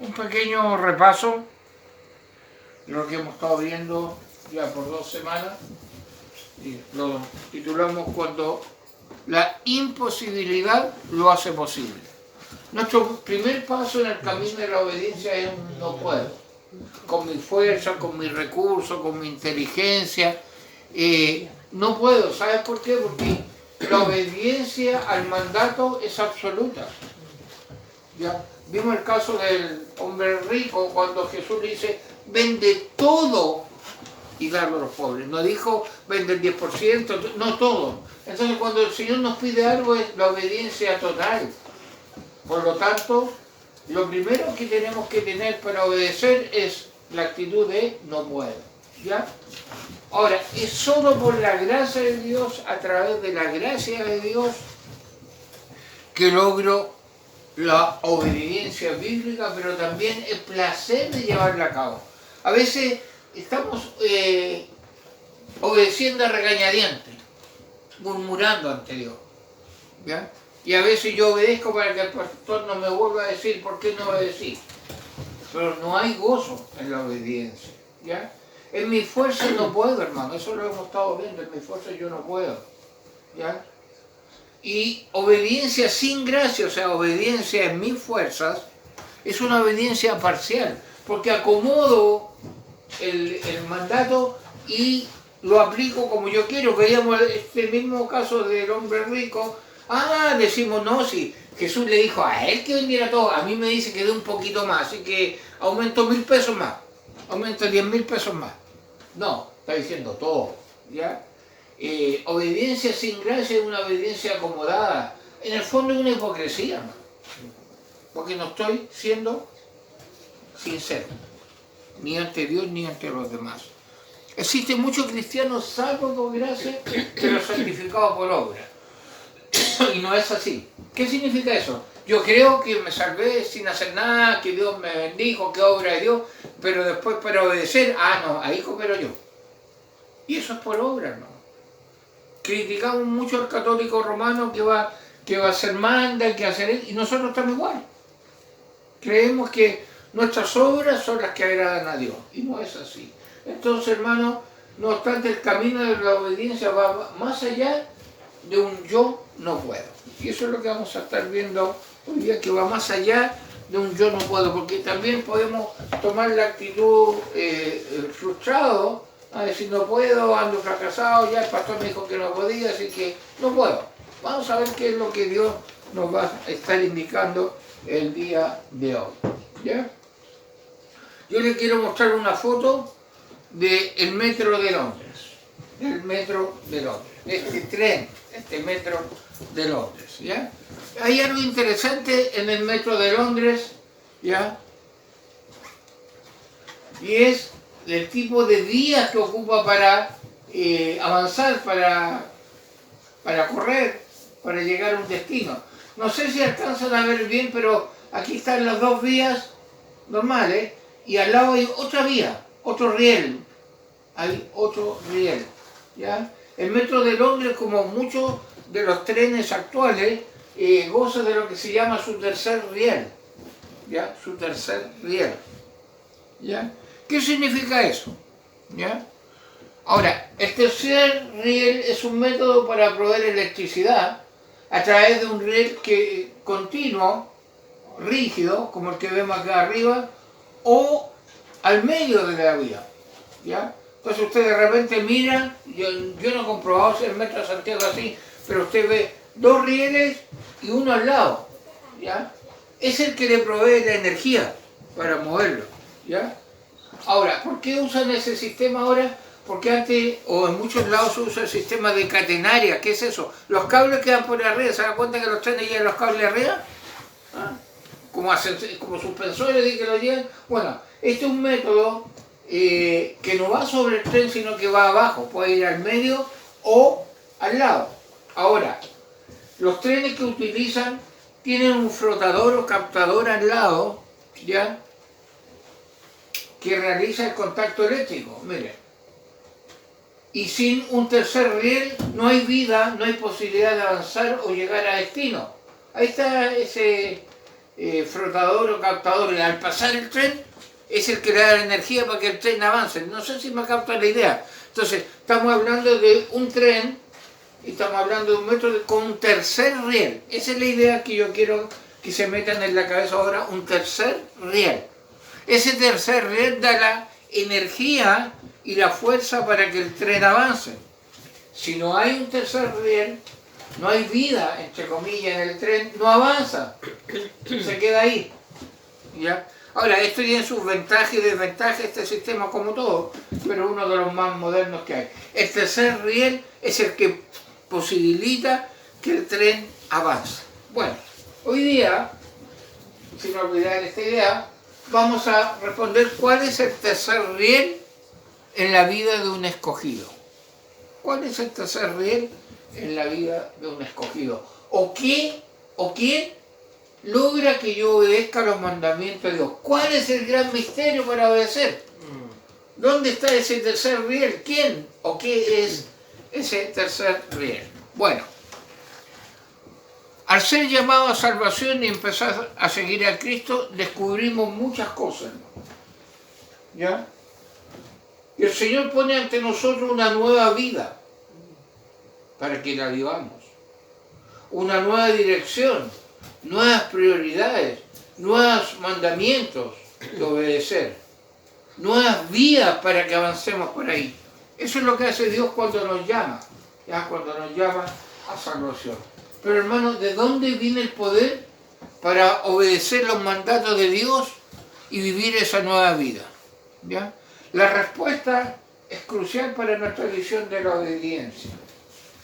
Un pequeño repaso de lo que hemos estado viendo ya por 2 semanas. Y lo titulamos Cuando la imposibilidad lo hace posible. Nuestro primer paso en el camino de la obediencia es un no puedo. Con mi fuerza, con mis recursos, con mi inteligencia. No puedo. ¿Sabes por qué? Porque la obediencia al mandato es absoluta. ¿Ya? Vimos el caso del hombre rico cuando Jesús le dice, vende todo y darlo a los pobres. No dijo, vende el 10%, no todo. Entonces cuando el Señor nos pide algo es la obediencia total. Por lo tanto, lo primero que tenemos que tener para obedecer es la actitud de no puedo. ¿Ya? Ahora, es solo por la gracia de Dios, a través de la gracia de Dios, que logro la obediencia bíblica, pero también el placer de llevarla a cabo. A veces estamos obedeciendo a regañadientes, murmurando ante Dios. ¿Ya? Y a veces yo obedezco para que el pastor no me vuelva a decir por qué no obedecí. Pero no hay gozo en la obediencia. ¿Ya? En mi fuerza no puedo, hermano. Eso lo hemos estado viendo. En mi fuerza yo no puedo. ¿Ya? Y obediencia sin gracia, o sea, obediencia en mis fuerzas, es una obediencia parcial. Porque acomodo el mandato y lo aplico como yo quiero. Veíamos este mismo caso del hombre rico. Decimos, no, si Jesús le dijo a él que vendiera todo, a mí me dice que dé un poquito más, así que aumento 1000 pesos más, aumento 10.000 pesos más. No, está diciendo todo, ¿ya? Obediencia sin gracia es una obediencia acomodada. En el fondo es una hipocresía, ¿no? Porque no estoy siendo sincero, ni ante Dios ni ante los demás. Existen muchos cristianos salvos por gracia, pero santificados por obra. Y no es así. ¿Qué significa eso? Yo creo que me salvé sin hacer nada, que Dios me bendijo, que obra de Dios, pero después para obedecer, no, ahí coopero yo. Y eso es por obra, ¿no? Criticamos mucho al católico romano que va a hacer manda, que hacer él, y nosotros estamos igual. Creemos que nuestras obras son las que agradan a Dios, y no es así. Entonces, hermano, no obstante, el camino de la obediencia va más allá de un yo no puedo. Y eso es lo que vamos a estar viendo hoy día, que va más allá de un yo no puedo, porque también podemos tomar la actitud frustrado, a decir no puedo, ando fracasado, ya el pastor me dijo que no podía, así que no puedo. Vamos a ver qué es lo que Dios nos va a estar indicando el día de hoy. ¿Ya? Yo les quiero mostrar una foto del metro de Londres. El metro de Londres. Este tren, este metro de Londres. ¿Ya? Hay algo interesante en el metro de Londres, ¿ya? Y es el tipo de vías que ocupa para avanzar, para correr, para llegar a un destino. No sé si alcanzan a ver bien, pero aquí están las dos vías normales y al lado hay otra vía, otro riel. Hay otro riel. ¿Ya? El metro de Londres, como muchos de los trenes actuales, goza de lo que se llama su tercer riel. ¿Ya? Su tercer riel. ¿Ya? ¿Qué significa eso? ¿Ya? Ahora, el tercer riel es un método para proveer electricidad a través de un riel continuo, rígido, como el que vemos acá arriba, o al medio de la vía. ¿Ya? Entonces usted de repente mira, yo no he comprobado si el metro de Santiago así, pero usted ve dos rieles y uno al lado. ¿Ya? Es el que le provee la energía para moverlo. ¿Ya? Ahora, ¿por qué usan ese sistema ahora? Porque antes, o en muchos lados, se usa el sistema de catenaria. ¿Qué es eso? Los cables quedan por arriba. ¿Se dan cuenta que los trenes llevan los cables arriba? Como suspensores de que lo llevan. Bueno, este es un método que no va sobre el tren, sino que va abajo. Puede ir al medio o al lado. Ahora, los trenes que utilizan tienen un flotador o captador al lado, ¿ya?, que realiza el contacto eléctrico, miren. Y sin un tercer riel no hay vida, no hay posibilidad de avanzar o llegar a destino. Ahí está ese flotadores o captadores. Al pasar el tren es el que le da la energía para que el tren avance. No sé si me capta la idea. Entonces, estamos hablando de un tren y estamos hablando de un metro con un tercer riel. Esa es la idea que yo quiero que se metan en la cabeza ahora, un tercer riel. Ese tercer riel da la energía y la fuerza para que el tren avance. Si no hay un tercer riel, no hay vida, entre comillas, en el tren, no avanza, se queda ahí. ¿Ya? Ahora, esto tiene sus ventajas y desventajas, este sistema como todo, pero uno de los más modernos que hay. El tercer riel es el que posibilita que el tren avance. Bueno, hoy día, sin olvidar esta idea, vamos a responder cuál es el tercer riel en la vida de un escogido. ¿Cuál es el tercer riel en la vida de un escogido? ¿O quién logra que yo obedezca los mandamientos de Dios? ¿Cuál es el gran misterio para obedecer? ¿Dónde está ese tercer riel? ¿Quién o qué es ese tercer riel? Bueno, al ser llamado a salvación y empezar a seguir a Cristo, descubrimos muchas cosas, ¿ya? Y el Señor pone ante nosotros una nueva vida para que la vivamos, una nueva dirección, nuevas prioridades, nuevos mandamientos que obedecer, nuevas vías para que avancemos por ahí. Eso es lo que hace Dios cuando nos llama, ¿ya? Cuando nos llama a salvación. Pero hermanos, ¿de dónde viene el poder para obedecer los mandatos de Dios y vivir esa nueva vida? ¿Ya? La respuesta es crucial para nuestra visión de la obediencia.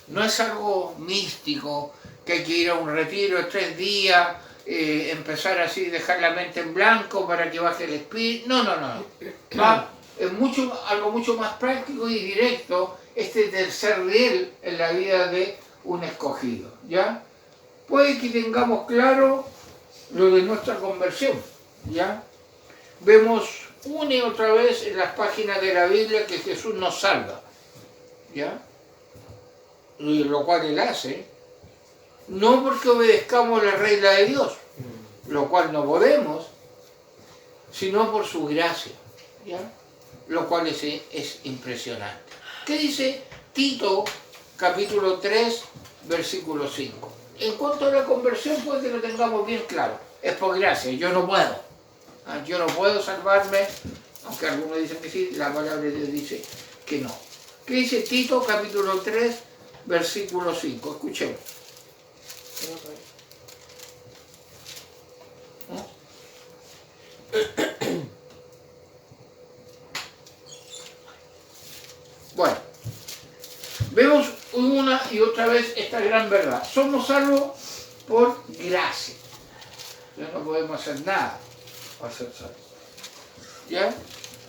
No es algo místico, que hay que ir a un retiro de 3 días, empezar así, dejar la mente en blanco para que baje el espíritu. No. Es algo mucho más práctico y directo, este tercer riel en la vida de un escogido. ¿Ya? Puede que tengamos claro lo de nuestra conversión. ¿Ya? Vemos una y otra vez en las páginas de la Biblia que Jesús nos salva, ¿ya? Y lo cual Él hace, no porque obedezcamos la regla de Dios, lo cual no podemos, sino por su gracia, ¿ya? Lo cual es impresionante. ¿Qué dice Tito, capítulo 3, versículo 5? En cuanto a la conversión, puede que lo tengamos bien claro, es por gracia, yo no puedo. Yo no puedo salvarme, aunque algunos dicen que sí, la palabra de Dios dice que no. ¿Qué dice Tito, capítulo 3, versículo 5? Escuchemos. Bueno, vemos una y otra vez esta gran verdad. Somos salvos por gracia. Ya no podemos hacer nada para ser salvos. ¿Ya?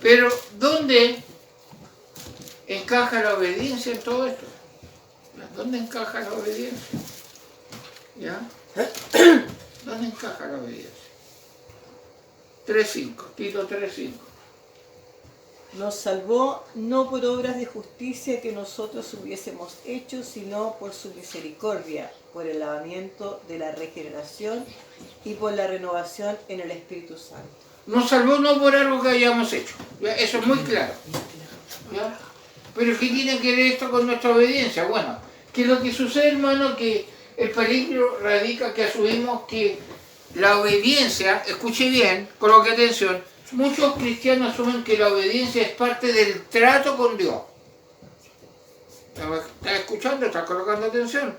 Pero, ¿dónde encaja la obediencia en todo esto? ¿Dónde encaja la obediencia? ¿Ya? ¿Dónde encaja la obediencia? 3.5, Tito 3.5. Nos salvó no por obras de justicia que nosotros hubiésemos hecho, sino por su misericordia, por el lavamiento de la regeneración y por la renovación en el Espíritu Santo. Nos salvó no por algo que hayamos hecho, ¿ya? Eso es muy claro, ¿ya? Pero ¿qué tiene que ver esto con nuestra obediencia? Bueno, que lo que sucede, hermano, que el peligro radica que asumimos que la obediencia, escuche bien, coloque atención, muchos cristianos asumen que la obediencia es parte del trato con Dios. ¿Estás escuchando? ¿Estás colocando atención?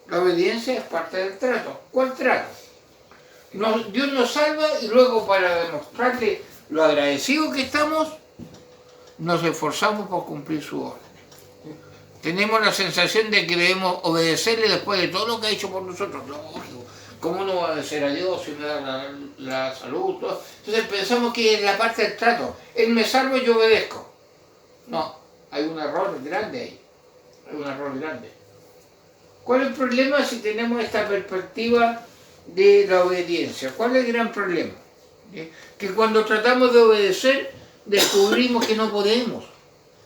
La obediencia es parte del trato. ¿Cuál trato? Dios nos salva y luego, para demostrarle lo agradecidos que estamos, nos esforzamos por cumplir su orden. Tenemos la sensación de que debemos obedecerle después de todo lo que ha hecho por nosotros. Lógico. ¿Cómo no obedecer a Dios si me da la salud? Todo? Entonces pensamos que es la parte del trato. Él me salva y yo obedezco. No, hay un error grande ahí. Hay un error grande. ¿Cuál es el problema si tenemos esta perspectiva de la obediencia? ¿Cuál es el gran problema? Que cuando tratamos de obedecer, descubrimos que no podemos.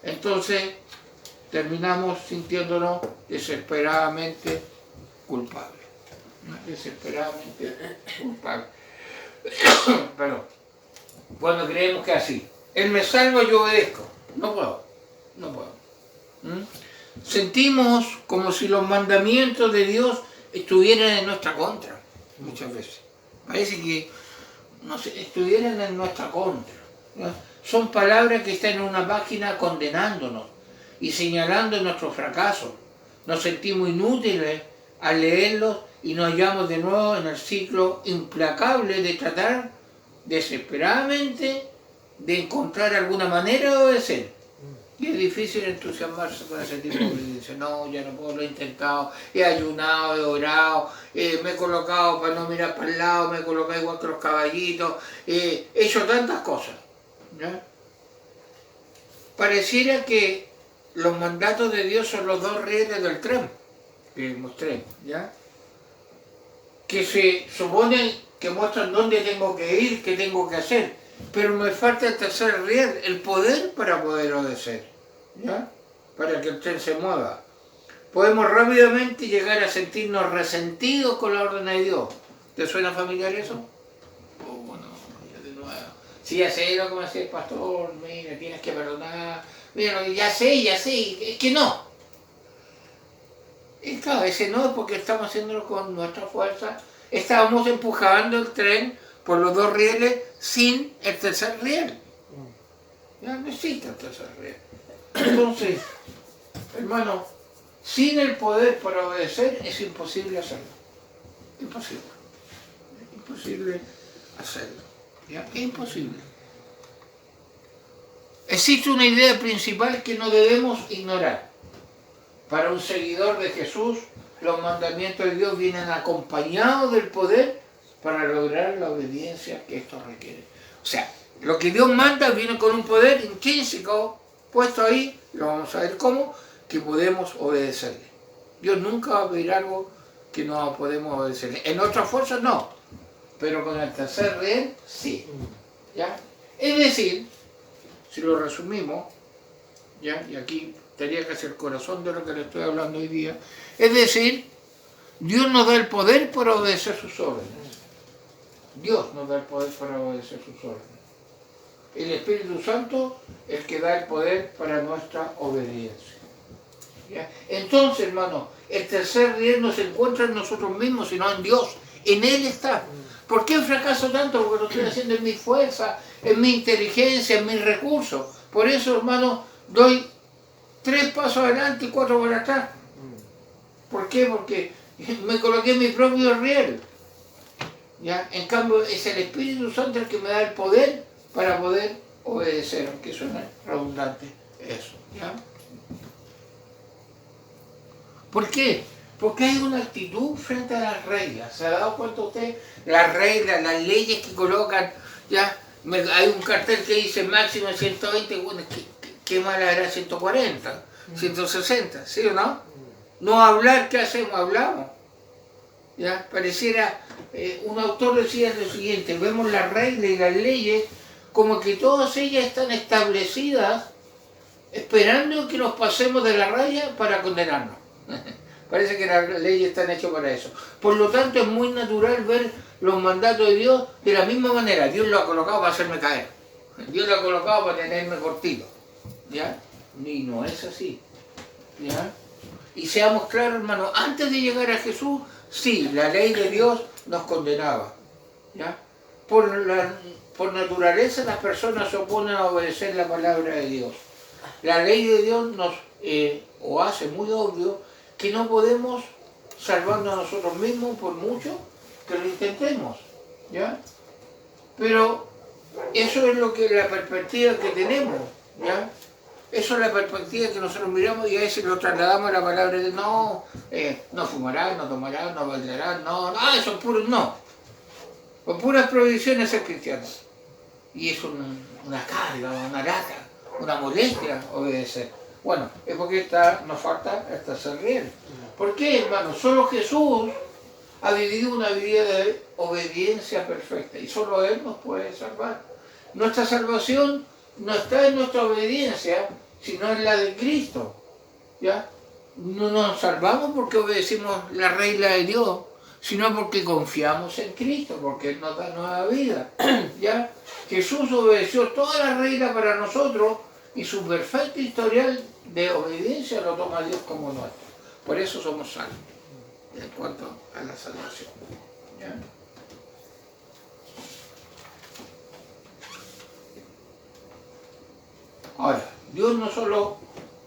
Entonces, terminamos sintiéndonos desesperadamente culpables. desesperadamente culpable. Pero cuando creemos que es así, Él me salva, yo obedezco. No puedo, no puedo. ¿Mm? Sentimos como si los mandamientos de Dios estuvieran en nuestra contra, muchas veces. Parece que no sé, estuvieran en nuestra contra. ¿No? Son palabras que están en una página condenándonos y señalando nuestro fracaso. Nos sentimos inútiles al leerlos y nos hallamos de nuevo en el ciclo implacable de tratar desesperadamente de encontrar alguna manera de obedecer. Y es difícil entusiasmarse con ese tipo de obediencia. No, ya no puedo, lo he intentado, he ayunado, he orado, me he colocado para no mirar para el lado, me he colocado igual que los caballitos, he hecho tantas cosas. ¿Ya? Pareciera que los mandatos de Dios son los dos rieles del tren que mostré, ¿ya? Que se supone que muestran dónde tengo que ir, qué tengo que hacer, pero me falta el tercer riel, el poder para poder obedecer, ¿ya? Para que el tren se mueva. Podemos rápidamente llegar a sentirnos resentidos con la orden de Dios. ¿Te suena familiar eso? Oh, no, ya de nuevo. Sí, ya sé lo que me decía el pastor, mira, tienes que perdonar, mira, ya sé, es que no. Y claro, ese no es porque estamos haciéndolo con nuestra fuerza, estábamos empujando el tren por los dos rieles sin el tercer riel. Ya no existe el tercer riel. Entonces, hermano, sin el poder para obedecer es imposible hacerlo. Imposible. Es imposible hacerlo. ¿Ya? Es imposible. Existe una idea principal que no debemos ignorar. Para un seguidor de Jesús, los mandamientos de Dios vienen acompañados del poder para lograr la obediencia que esto requiere. O sea, lo que Dios manda viene con un poder intrínseco puesto ahí, lo vamos a ver cómo, que podemos obedecerle. Dios nunca va a pedir algo que no podemos obedecerle. En otras fuerzas no, pero con el tercer riel sí. ¿Ya? Es decir, si lo resumimos, ¿ya? Y aquí tendría que ser el corazón de lo que le estoy hablando hoy día, es decir, Dios nos da el poder para obedecer sus órdenes. Dios nos da el poder para obedecer sus órdenes. El Espíritu Santo es el que da el poder para nuestra obediencia. ¿Ya? Entonces, hermano, el tercer riel no se encuentra en nosotros mismos, sino en Dios. En Él está. ¿Por qué fracaso tanto? Porque lo estoy haciendo en mi fuerza, en mi inteligencia, en mis recursos. Por eso, hermano, doy 3 pasos adelante y 4 para atrás. ¿Por qué? Porque me coloqué en mi propio riel. ¿Ya? En cambio, es el Espíritu Santo el que me da el poder para poder obedecer, aunque suena redundante eso. ¿Ya? ¿Por qué? Porque hay una actitud frente a las reglas. ¿Se ha dado cuenta usted? Las reglas, las leyes que colocan, ¿ya? Hay un cartel que dice máximo 120, bueno, ¿qué mala era 140, 160, ¿sí o no? No hablar, ¿qué hacemos? Hablamos. ¿Ya? Pareciera, un autor decía lo siguiente, vemos las reglas y las leyes como que todas ellas están establecidas esperando que nos pasemos de la raya para condenarnos. Parece que las leyes están hechas para eso. Por lo tanto, es muy natural ver los mandatos de Dios de la misma manera. Dios lo ha colocado para hacerme caer. Dios lo ha colocado para tenerme cortito. ¿Ya? Y no es así. ¿Ya? Y seamos claros, hermanos, antes de llegar a Jesús, sí, la ley de Dios nos condenaba. ¿Ya? Por naturaleza las personas se oponen a obedecer la palabra de Dios. La ley de Dios nos hace muy obvio que no podemos salvarnos a nosotros mismos por mucho que lo intentemos. ¿Ya? Pero eso es lo que la perspectiva que tenemos. ¿Ya? Eso es la perspectiva que nosotros miramos y a veces lo trasladamos a la palabra de no, no fumarás, no tomarás, no bailarás, no, eso es puro no. Con puras prohibiciones ser cristiano. Y es una carga, una lata, una molestia obedecer. Bueno, es porque nos falta el tercer riel. ¿Por qué, hermano? Solo Jesús ha vivido una vida de obediencia perfecta y solo Él nos puede salvar. Nuestra salvación no está en nuestra obediencia, sino en la de Cristo. ¿Ya? No nos salvamos porque obedecimos la regla de Dios, sino porque confiamos en Cristo, porque Él nos da nueva vida. ¿Ya? Jesús obedeció todas las reglas para nosotros y su perfecto historial de obediencia lo toma Dios como nuestro. Por eso somos salvos, en cuanto a la salvación. ¿Ya? Ahora, Dios no solo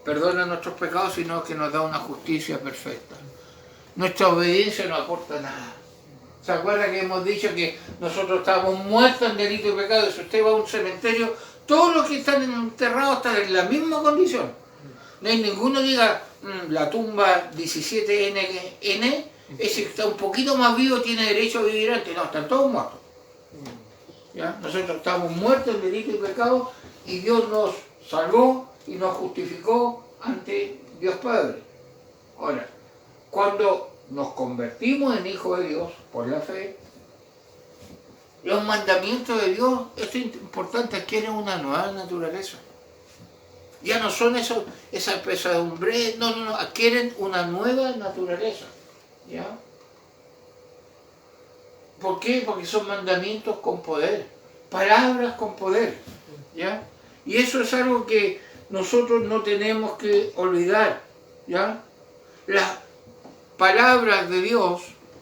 perdona nuestros pecados, sino que nos da una justicia perfecta. Nuestra obediencia no aporta nada. ¿Se acuerda que hemos dicho que nosotros estábamos muertos en delito y pecado? Y si usted va a un cementerio, todos los que están enterrados están en la misma condición. No hay ninguno que diga, la tumba 17NN, ese que está un poquito más vivo tiene derecho a vivir antes. No, están todos muertos. ¿Ya? Nosotros estamos muertos en delito y pecado y Dios nos salvó y nos justificó ante Dios Padre. Ahora, cuando nos convertimos en hijos de Dios por la fe, los mandamientos de Dios, esto es importante, adquieren una nueva naturaleza. Ya no son esa pesadumbre, no, adquieren una nueva naturaleza. ¿Ya? ¿Por qué? Porque son mandamientos con poder, palabras con poder. ¿Ya? Y eso es algo que nosotros no tenemos que olvidar. ¿Ya? Las palabras de Dios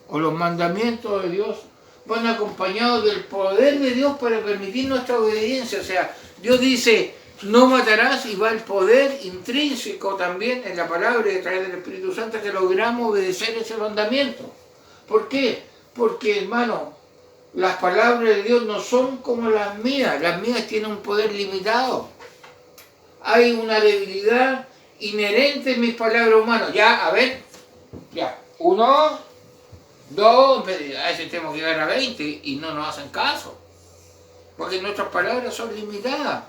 o los mandamientos de Dios van acompañados del poder de Dios para permitir nuestra obediencia. O sea, Dios dice, no matarás, y va el poder intrínseco también en la palabra y a través del Espíritu Santo que logramos obedecer ese mandamiento. ¿Por qué? Porque, hermano, las palabras de Dios no son como las mías tienen un poder limitado. Hay una debilidad inherente en mis palabras humanas. Ya, a ver, ya, 1, 2, a veces tenemos que llegar a 20 y no nos hacen caso. Porque nuestras palabras son limitadas.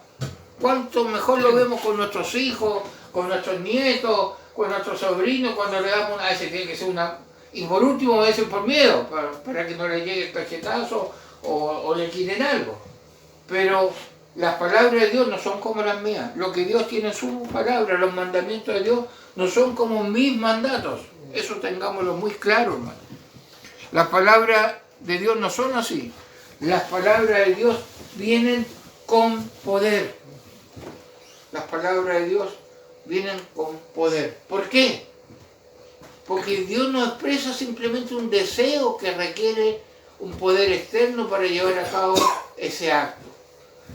Cuánto mejor lo vemos con nuestros hijos, con nuestros nietos, con nuestros sobrinos, cuando le damos una, a veces tiene que ser una, y por último a veces por miedo, para que no le llegue el cachetazo o le quiten algo. Pero las palabras de Dios no son como las mías. Lo que Dios tiene en su palabra, los mandamientos de Dios, no son como mis mandatos. Eso tengámoslo muy claro, hermano. Las palabras de Dios no son así. Las palabras de Dios vienen con poder. Las palabras de Dios vienen con poder. ¿Por qué? Porque Dios no expresa simplemente un deseo que requiere un poder externo para llevar a cabo ese acto.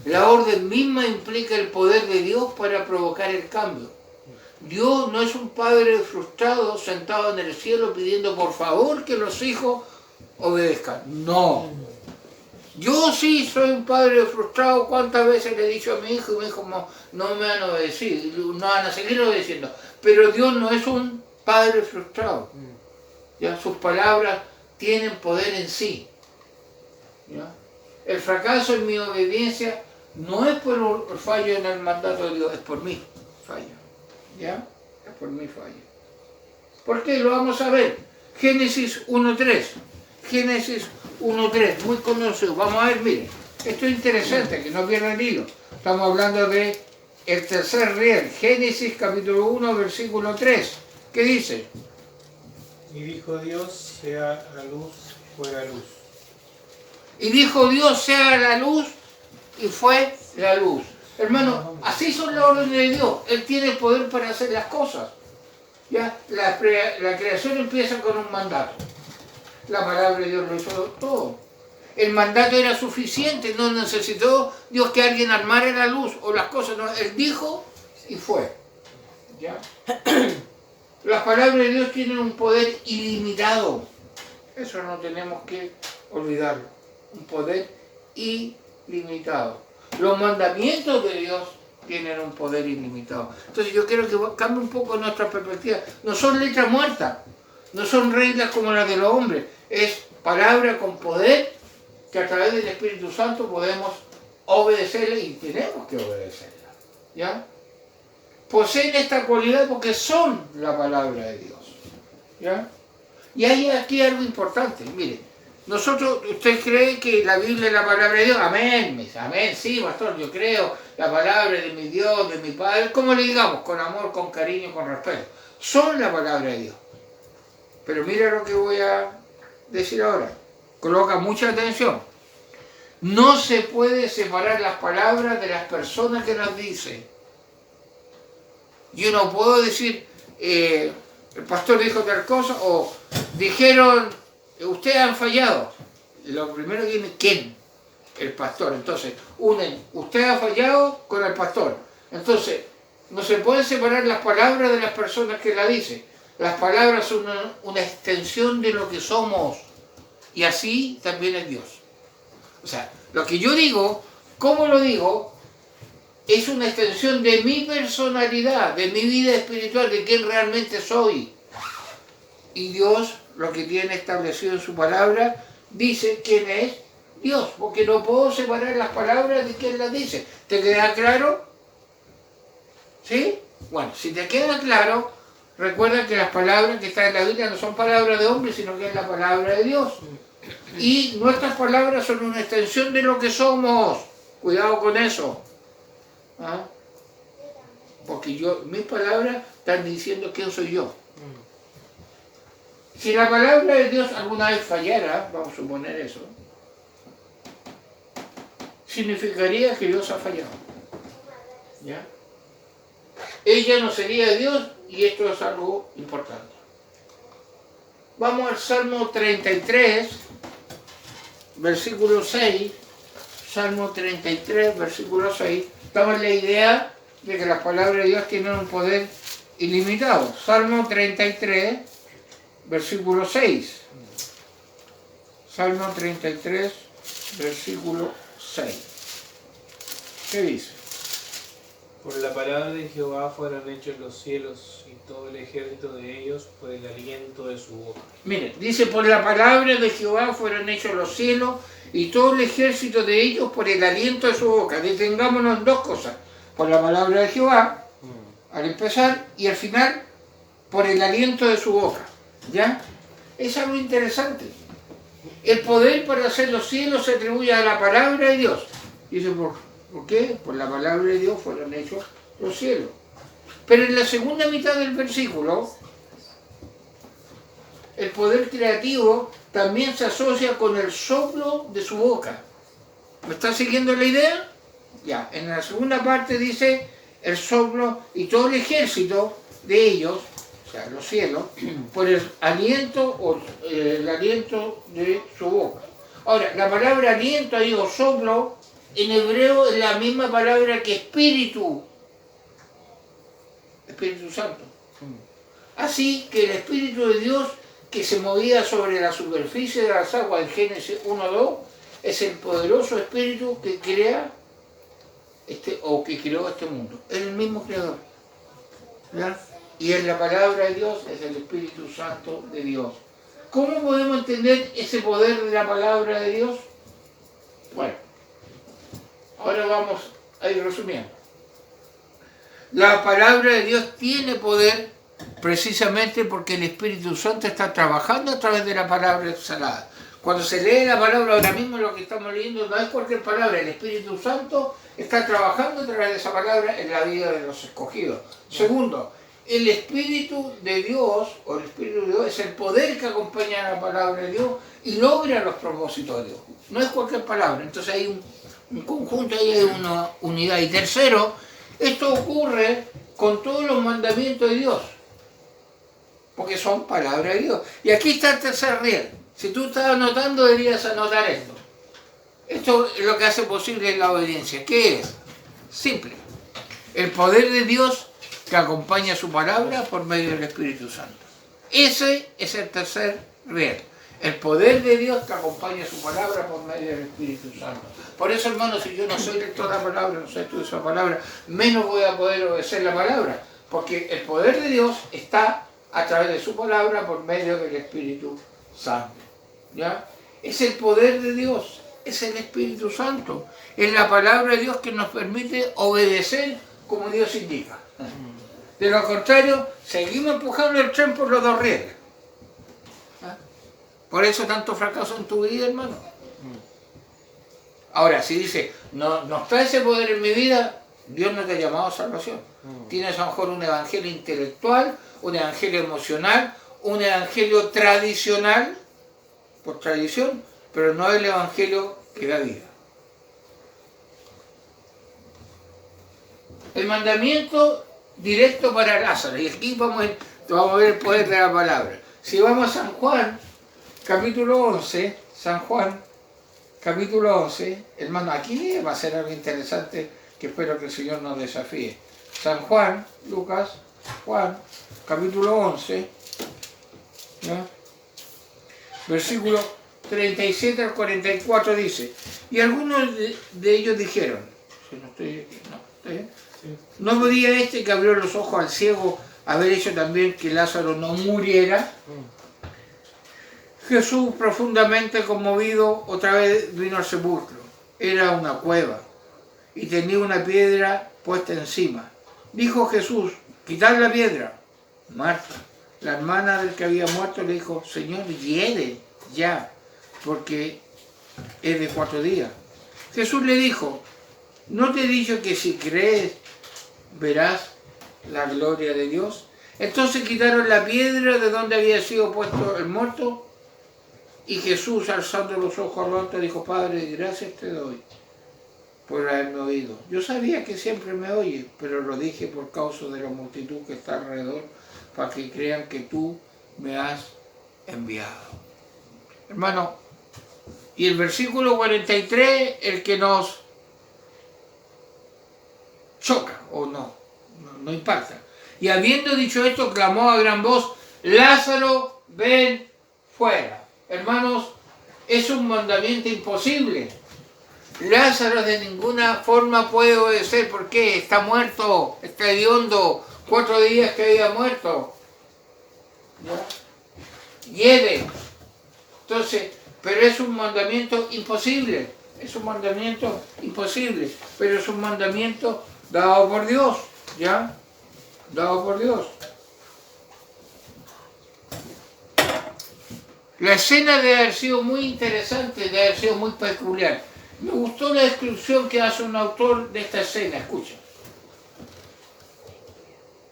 La orden misma implica el poder de Dios para provocar el cambio. Dios no es un padre frustrado sentado en el cielo pidiendo por favor que los hijos obedezcan. No. Yo sí soy un padre frustrado. ¿Cuántas veces le he dicho a mi hijo y mi hijo no me van a obedecer, no van a seguir obedeciendo? Pero Dios no es un padre frustrado. ¿Ya? Sus palabras tienen poder en sí. ¿Ya? El fracaso en mi obediencia no es por un fallo en el mandato de Dios, es por mi fallo. ¿Ya? Es por mi fallo. ¿Por qué? Lo vamos a ver. Génesis 1.3. Génesis 1.3, muy conocido. Vamos a ver, miren. Esto es interesante, que no pierdan el hilo. Estamos hablando de el tercer riel. Génesis capítulo 1, versículo 3. ¿Qué dice? Y dijo Dios, sea la luz, fue la luz. Y dijo Dios, sea la luz, y fue la luz. Hermano, así son las órdenes de Dios. Él tiene el poder para hacer las cosas. ¿Ya? La creación empieza con un mandato. La palabra de Dios lo hizo todo. El mandato era suficiente, no necesitó Dios que alguien armara la luz o las cosas. No, Él dijo y fue. ¿Ya? Las palabras de Dios tienen un poder ilimitado. Eso no tenemos que olvidarlo. Un poder ilimitado. Los mandamientos de Dios tienen un poder ilimitado. Entonces yo quiero que cambie un poco nuestra perspectiva. No son letras muertas, no son reglas como las de los hombres. Es palabra con poder que a través del Espíritu Santo podemos obedecerla y tenemos que obedecerla. ¿Ya? Poseen esta cualidad porque son la palabra de Dios. ¿Ya? Y hay aquí algo importante. Mire, nosotros, ¿usted cree que la Biblia es la palabra de Dios? Amén, amén, sí, pastor, yo creo la palabra de mi Dios, de mi Padre, como le digamos, con amor, con cariño, con respeto. Son la palabra de Dios. Pero mira lo que voy a decir ahora. Coloca mucha atención. No se puede separar las palabras de las personas que las dicen. Yo no puedo decir, el pastor dijo tal cosa, o dijeron, ustedes han fallado. Lo primero que viene, ¿quién? El pastor. Entonces, unen, usted ha fallado con el pastor. Entonces, no se pueden separar las palabras de las personas que la dicen. Las palabras son una extensión de lo que somos. Y así también es Dios. O sea, lo que yo digo, ¿cómo lo digo? Es una extensión de mi personalidad, de mi vida espiritual, de quién realmente soy. Y Dios, lo que tiene establecido en su palabra, dice quién es Dios, porque no puedo separar las palabras de quién las dice. ¿Te queda claro? ¿Sí? Bueno, si te queda claro, recuerda que las palabras que están en la Biblia no son palabras de hombre, sino que es la palabra de Dios. Y nuestras palabras son una extensión de lo que somos. Cuidado con eso. ¿Ah? Porque mis palabras están diciendo quién soy yo. Si la palabra de Dios alguna vez fallara, vamos a suponer eso, significaría que Dios ha fallado. ¿Ya? Ella no sería Dios, y esto es algo importante. Vamos al Salmo 33, versículo 6. Salmo 33, versículo 6. Estamos en la idea de que las palabras de Dios tienen un poder ilimitado. Salmo 33, versículo 6. Salmo 33, versículo 6. ¿Qué dice? Por la palabra de Jehová fueron hechos los cielos y todo el ejército de ellos por el aliento de su boca. Mire, dice, por la palabra de Jehová fueron hechos los cielos y todo el ejército de ellos por el aliento de su boca. Detengámonos en dos cosas. Por la palabra de Jehová, al empezar, y al final, por el aliento de su boca. ¿Ya? Es algo interesante. El poder para hacer los cielos se atribuye a la palabra de Dios. Dice, ¿por qué? Por la palabra de Dios fueron hechos los cielos. Pero en la segunda mitad del versículo, el poder creativo también se asocia con el soplo de su boca. ¿Me está siguiendo la idea? Ya, en la segunda parte dice el soplo y todo el ejército de ellos, o sea, los cielos, por el aliento de su boca. Ahora, la palabra aliento ahí o soplo en hebreo es la misma palabra que espíritu. Espíritu Santo. Así que el Espíritu de Dios que se movía sobre la superficie de las aguas en Génesis 1:2 es el poderoso Espíritu que crea que creó este mundo. Es el mismo creador. ¿Ya? Y en la palabra de Dios es el Espíritu Santo de Dios. ¿Cómo podemos entender ese poder de la palabra de Dios? Bueno, ahora vamos a ir resumiendo. La palabra de Dios tiene poder precisamente porque el Espíritu Santo está trabajando a través de la palabra exhalada. Cuando se lee la palabra, ahora mismo lo que estamos leyendo no es cualquier palabra, el Espíritu Santo está trabajando a través de esa palabra en la vida de los escogidos. Segundo, el Espíritu de Dios, o el Espíritu de Dios, es el poder que acompaña a la palabra de Dios y logra los propósitos de Dios. No es cualquier palabra, entonces hay un conjunto, ahí hay una unidad. Y tercero, esto ocurre con todos los mandamientos de Dios, porque son palabras de Dios. Y aquí está el tercer riel. Si tú estás anotando, deberías anotar esto. Esto es lo que hace posible la obediencia. ¿Qué es? Simple. El poder de Dios que acompaña su palabra por medio del Espíritu Santo. Ese es el tercer riel. El poder de Dios que acompaña su palabra por medio del Espíritu Santo. Por eso, hermanos, si yo no soy lector de la palabra, no soy estudioso de la palabra, menos voy a poder obedecer la palabra. Porque el poder de Dios está a través de su palabra por medio del Espíritu Santo. ¿Ya? Es el poder de Dios, es el Espíritu Santo. Es la palabra de Dios que nos permite obedecer como Dios indica. De lo contrario, seguimos empujando el tren por los dos rieles. ¿Ah? Por eso tanto fracaso en tu vida, hermano. Ahora, si dice, no está ese poder en mi vida, Dios no te ha llamado a salvación. Tienes a lo mejor un evangelio intelectual, un evangelio emocional, un evangelio tradicional, por tradición, pero no el Evangelio que da vida. El mandamiento directo para Lázaro, y aquí vamos a ver el poder de la palabra. Si vamos a San Juan, capítulo 11, San Juan, capítulo 11, hermano, aquí va a ser algo interesante que espero que el Señor nos desafíe. San Juan, Lucas, Juan, capítulo 11, ¿no? Versículo 37 al 44 dice, y algunos de ellos dijeron, si no estoy aquí, no, ¿está bien? Sí. ¿No podía este que abrió los ojos al ciego haber hecho también que Lázaro no muriera? Jesús, profundamente conmovido, otra vez vino al sepulcro. Era una cueva y tenía una piedra puesta encima. Dijo Jesús, quitad la piedra. Marta, la hermana del que había muerto, le dijo, Señor, hiede ya, porque es de 4 días. Jesús le dijo, ¿no te he dicho que si crees verás la gloria de Dios? Entonces quitaron la piedra de donde había sido puesto el muerto, y Jesús, alzando los ojos al alto, dijo, Padre, gracias te doy por haberme oído. Yo sabía que siempre me oye, pero lo dije por causa de la multitud que está alrededor, para que crean que tú me has enviado. Hermano, y el versículo 43, el que nos choca, o no impacta. Y habiendo dicho esto, clamó a gran voz, Lázaro, ven fuera. Hermanos, es un mandamiento imposible. Lázaro de ninguna forma puede obedecer. ¿Por qué? Está muerto, está hediondo, 4 días que había muerto. Hiede. Entonces, pero es un mandamiento imposible. Es un mandamiento imposible. Pero es un mandamiento dado por Dios. ¿Ya? Dado por Dios. La escena debe haber sido muy interesante, debe haber sido muy peculiar. Me gustó la descripción que hace un autor de esta escena, escucha.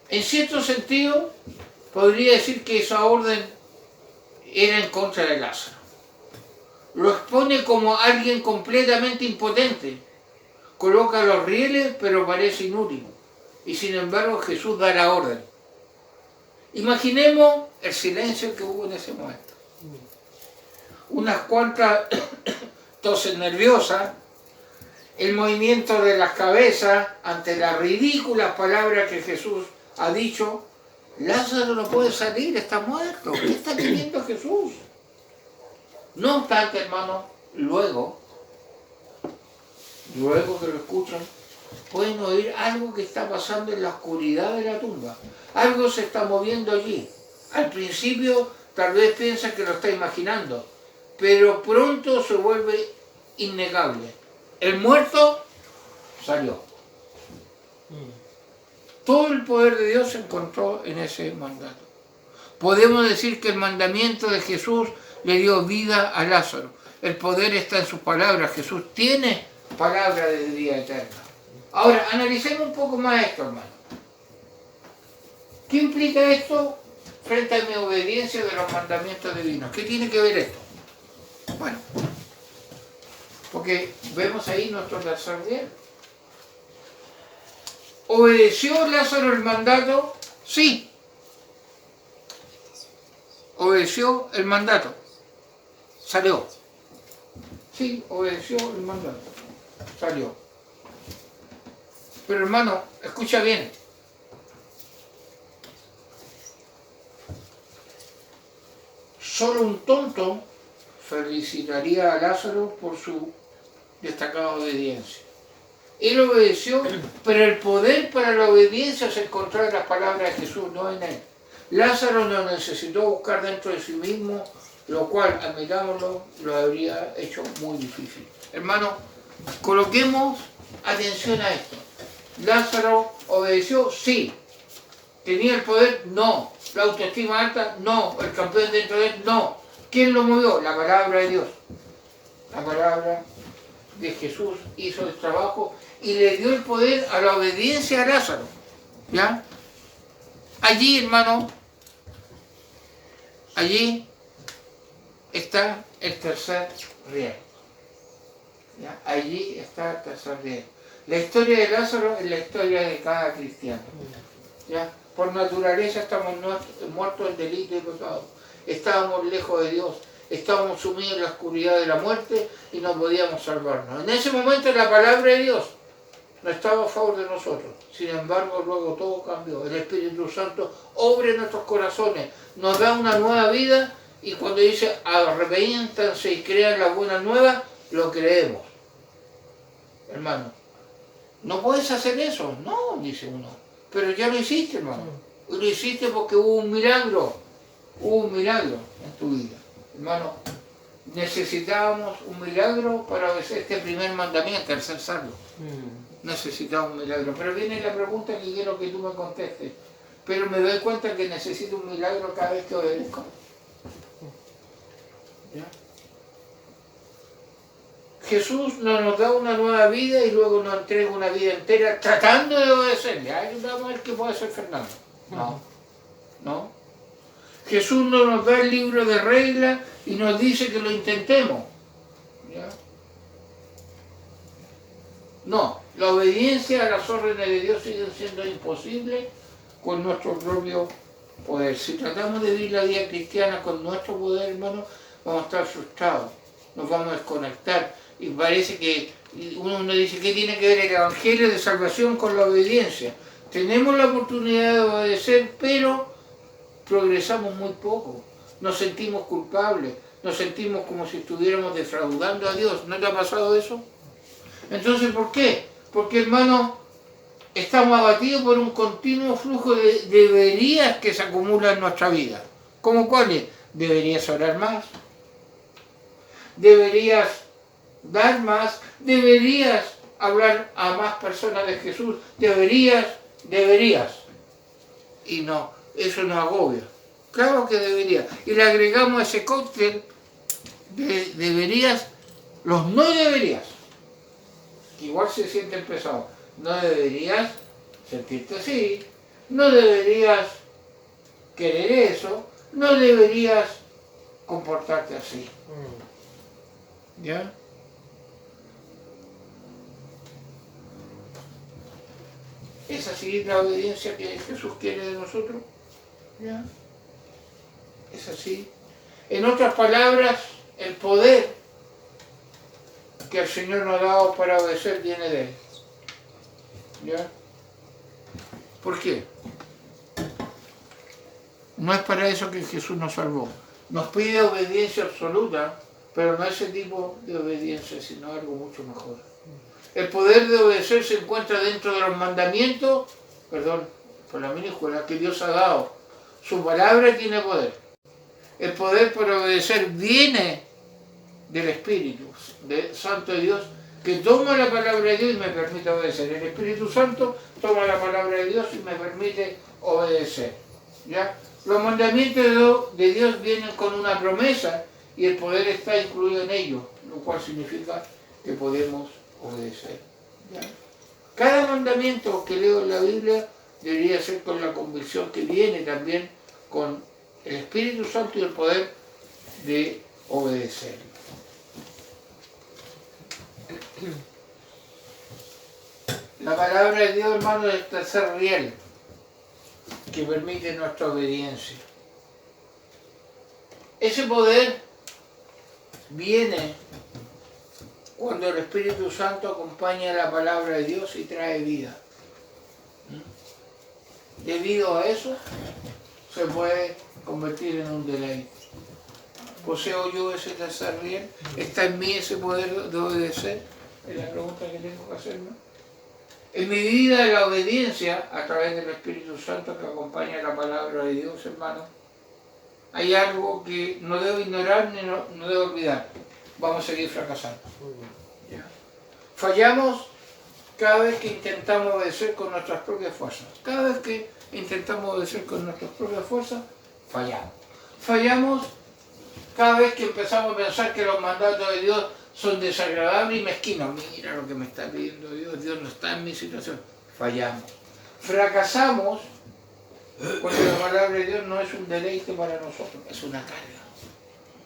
En cierto sentido, podría decir que esa orden era en contra de Lázaro. Lo expone como alguien completamente impotente. Coloca los rieles, pero parece inútil. Y sin embargo, Jesús da la orden. Imaginemos el silencio que hubo en ese momento. Unas cuantas toses nerviosas, el movimiento de las cabezas ante las ridículas palabras que Jesús ha dicho. Lázaro no puede salir, está muerto. ¿Qué está diciendo Jesús? No obstante, hermano, luego que lo escuchan, pueden oír algo que está pasando en la oscuridad de la tumba. Algo se está moviendo allí. Al principio tal vez piensan que lo está imaginando, pero pronto se vuelve innegable. El muerto salió. Todo el poder de Dios se encontró en ese mandato. Podemos decir que el mandamiento de Jesús le dio vida a Lázaro. El poder está en sus palabras. Jesús tiene palabra de vida eterna. Ahora, analicemos un poco más esto, hermano. ¿Qué implica esto frente a mi obediencia de los mandamientos divinos? ¿Qué tiene que ver esto? Bueno, porque vemos ahí nuestro tercer día. ¿Obedeció Lázaro el mandato? Sí. Obedeció el mandato. Salió. Sí, obedeció el mandato. Salió. Pero hermano, escucha bien. Solo un tonto felicitaría a Lázaro por su destacada obediencia. Él obedeció, pero el poder para la obediencia se encontró en las palabras de Jesús, no en él. Lázaro no necesitó buscar dentro de sí mismo, lo cual, admitámoslo, lo habría hecho muy difícil. Hermano, coloquemos atención a esto. ¿Lázaro obedeció? Sí. ¿Tenía el poder? No. ¿La autoestima alta? No. ¿El campeón dentro de él? No. ¿Quién lo movió? La palabra de Dios. La palabra de Jesús hizo el trabajo y le dio el poder a la obediencia a Lázaro. ¿Ya? Allí, hermano, allí está el tercer riel. ¿Ya? Allí está el tercer riel. La historia de Lázaro es la historia de cada cristiano. ¿Ya? Por naturaleza estamos muertos en delito y pecado. Estábamos lejos de Dios. Estábamos sumidos en la oscuridad de la muerte y no podíamos salvarnos. En ese momento la palabra de Dios no estaba a favor de nosotros. Sin embargo, luego todo cambió. El Espíritu Santo obra en nuestros corazones, nos da una nueva vida y cuando dice arrepiéntanse y crean la buena nueva, lo creemos. Hermano, ¿no puedes hacer eso? No, dice uno. Pero ya lo hiciste, hermano. Lo hiciste porque hubo un milagro. Hubo un milagro en tu vida. Hermano, necesitábamos un milagro para obedecer este primer mandamiento, el ser salvo. Necesitaba un milagro. Pero viene la pregunta que quiero que tú me contestes. Pero me doy cuenta que necesito un milagro cada vez que obedezco. ¿Ya? Jesús nos da una nueva vida y luego nos entrega una vida entera tratando de obedecerle. Ay, vamos a ver qué puede hacer Fernando. No, no. Jesús no nos da el libro de reglas y nos dice que lo intentemos. ¿Ya? No, la obediencia a las órdenes de Dios sigue siendo imposible con nuestro propio poder. Si tratamos de vivir la vida cristiana con nuestro poder, hermano, vamos a estar frustrados, nos vamos a desconectar y parece que uno dice que tiene que ver el Evangelio de salvación con la obediencia. Tenemos la oportunidad de obedecer, pero progresamos muy poco, nos sentimos culpables, nos sentimos como si estuviéramos defraudando a Dios. ¿No te ha pasado eso? Entonces, ¿por qué? Porque, hermano, estamos abatidos por un continuo flujo de deberías que se acumulan en nuestra vida. ¿Cómo cuáles? Deberías orar más, deberías dar más, deberías hablar a más personas de Jesús, deberías. Y no, eso nos agobia. Claro que debería. Y le agregamos a ese cóctel de deberías, los no deberías. Igual se sienten pesados. No deberías sentirte así, no deberías querer eso, no deberías comportarte así. ¿Ya? ¿Es así la obediencia que Jesús quiere de nosotros? ¿Ya? ¿Es así? En otras palabras, el poder que el Señor nos ha dado para obedecer viene de Él. ¿Ya? ¿Por qué? No es para eso que Jesús nos salvó. Nos pide obediencia absoluta, pero no ese tipo de obediencia, sino algo mucho mejor. El poder de obedecer se encuentra dentro de los mandamientos, perdón, por la minúscula, que Dios ha dado. Su palabra tiene poder. El poder para obedecer viene del Espíritu Santo de Dios, que toma la palabra de Dios y me permite obedecer. El Espíritu Santo toma la palabra de Dios y me permite obedecer. ¿Ya? Los mandamientos de Dios vienen con una promesa y el poder está incluido en ellos, lo cual significa que podemos obedecer. ¿Ya? Cada mandamiento que leo en la Biblia debería ser con la convicción que viene también con el Espíritu Santo y el poder de obedecer. La palabra de Dios, hermano, es el tercer riel que permite nuestra obediencia. Ese poder viene cuando el Espíritu Santo acompaña la palabra de Dios y trae vida. Debido a eso, se puede convertir en un deleite. ¿Poseo yo ese tercer riel? ¿Está en mí ese poder de obedecer? Es la pregunta que tengo que hacerme. En mi vida, la obediencia, a través del Espíritu Santo que acompaña la palabra de Dios, hermano, hay algo que no debo ignorar ni no debo olvidar. Vamos a seguir fracasando. ¿Ya? Fallamos cada vez que intentamos obedecer con nuestras propias fuerzas. Cada vez que intentamos obedecer con nuestras propias fuerzas, fallamos. Fallamos cada vez que empezamos a pensar que los mandatos de Dios son desagradables y mezquinos. Mira lo que me está pidiendo Dios, Dios no está en mi situación. Fallamos. Fracasamos porque la palabra de Dios no es un deleite para nosotros, es una carga.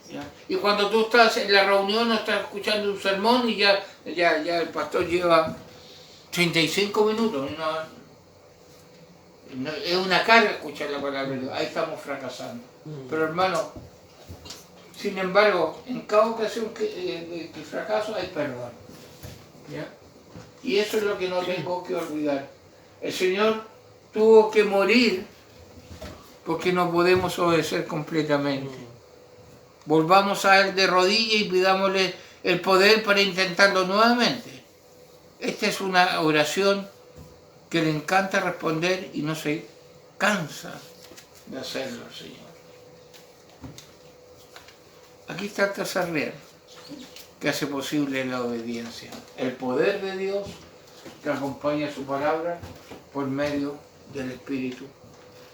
¿ya? Y cuando tú estás en la reunión o estás escuchando un sermón y ya el pastor lleva 35 minutos, es una carga escuchar la palabra de Dios, ahí estamos fracasando. Pero hermano, sin embargo, en cada ocasión que fracaso hay perdón. ¿Ya? Y eso es lo que no tengo que olvidar. El Señor tuvo que morir porque no podemos obedecer completamente. Volvamos a Él de rodillas y pidámosle el poder para intentarlo nuevamente. Esta es una oración que le encanta responder y no se cansa de hacerlo, Señor. Aquí está el tercer riel que hace posible la obediencia. El poder de Dios que acompaña su palabra por medio del Espíritu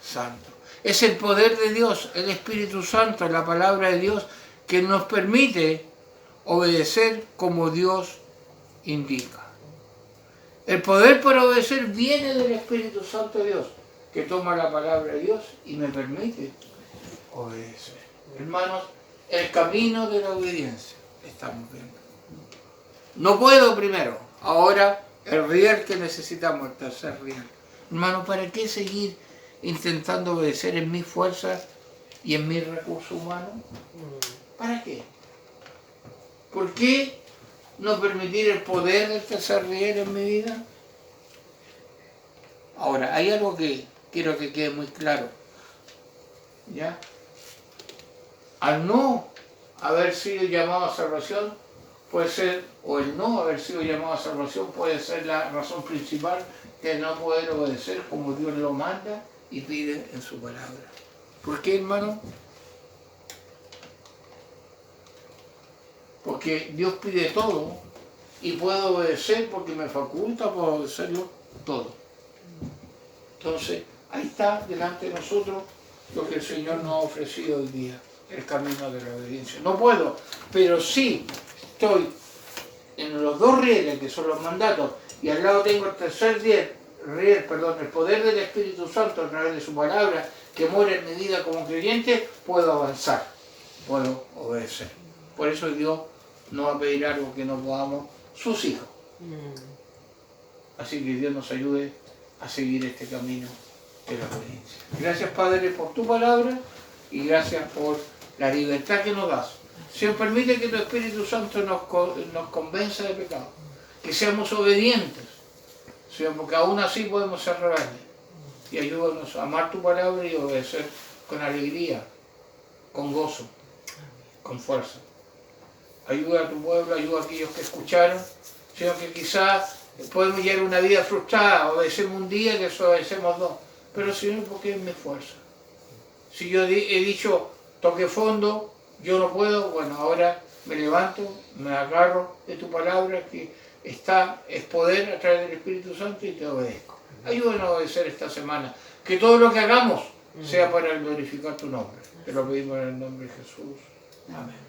Santo. Es el poder de Dios, el Espíritu Santo, la palabra de Dios, que nos permite obedecer como Dios indica. El poder para obedecer viene del Espíritu Santo de Dios, que toma la palabra de Dios y me permite obedecer. Hermanos, el camino de la obediencia estamos viendo. No puedo primero, ahora el riel que necesitamos, el tercer riel. Hermano, ¿para qué seguir intentando obedecer en mis fuerzas y en mis recursos humanos? ¿Para qué? ¿Por qué no permitir el poder del tercer riel en mi vida? Ahora, hay algo que quiero que quede muy claro. ¿Ya? Al no haber sido llamado a salvación, puede ser, o el no haber sido llamado a salvación puede ser la razón principal de no poder obedecer como Dios lo manda y pide en su palabra. ¿Por qué, hermano? Porque Dios pide todo y puedo obedecer porque me faculta para obedecerlo todo. Entonces, ahí está delante de nosotros lo que el Señor nos ha ofrecido hoy día, el camino de la obediencia. No puedo, pero sí estoy en los dos rieles que son los mandatos y al lado tengo el tercer riel, el poder del Espíritu Santo a través de su palabra que mora en mi vida como creyente, puedo avanzar, puedo obedecer. Por eso Dios nos va a pedir algo que no podamos, sus hijos. Así que Dios nos ayude a seguir este camino de la obediencia. Gracias, Padre, por tu palabra y gracias por la libertad que nos das. Señor, permite que tu Espíritu Santo nos convenza de pecado, que seamos obedientes, Señor, porque aún así podemos ser rebeldes. Y ayúdanos a amar tu palabra y obedecer con alegría, con gozo, con fuerza. Ayuda a tu pueblo, ayuda a aquellos que escucharon, Señor, que quizás podemos llevar una vida frustrada, obedecemos un día, que obedecemos dos. Pero Señor, porque es mi fuerza. Si yo he dicho, toque fondo, yo no puedo, bueno, ahora me levanto, me agarro de tu palabra, que es poder a través del Espíritu Santo y te obedezco. Ayúdanos a obedecer esta semana. Que todo lo que hagamos sea para glorificar tu nombre. Te lo pedimos en el nombre de Jesús. Amén.